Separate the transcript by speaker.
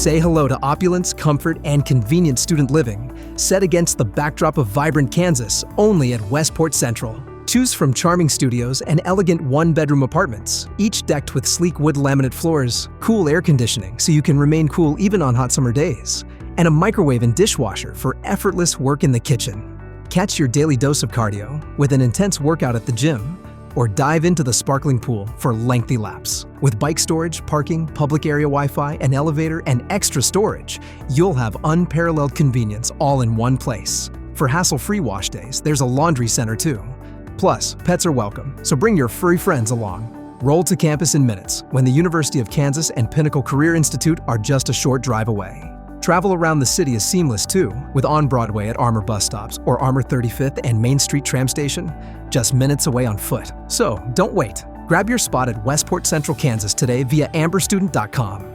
Speaker 1: Say hello to opulence, comfort, and convenient student living, set against the backdrop of vibrant Kansas, only at Westport Central. Choose from charming studios and elegant one-bedroom apartments, each decked with sleek wood laminate floors, cool air conditioning so you can remain cool even on hot summer days, and a microwave and dishwasher for effortless work in the kitchen. Catch your daily dose of cardio with an intense workout at the gym, or dive into the sparkling pool for lengthy laps. With bike storage, parking, public area Wi-Fi, an elevator, and extra storage, you'll have unparalleled convenience all in one place. For hassle-free wash days, there's a laundry center too. Plus, pets are welcome, so bring your furry friends along. Roll to campus in minutes when the University of Kansas and Pinnacle Career Institute are just a short drive away. Travel around the city is seamless too, with on-Broadway at Armour bus stops or Armour 35th and Main Street tram station, just minutes away on foot. So, don't wait. Grab your spot at Westport Central, Kansas today via amberstudent.com.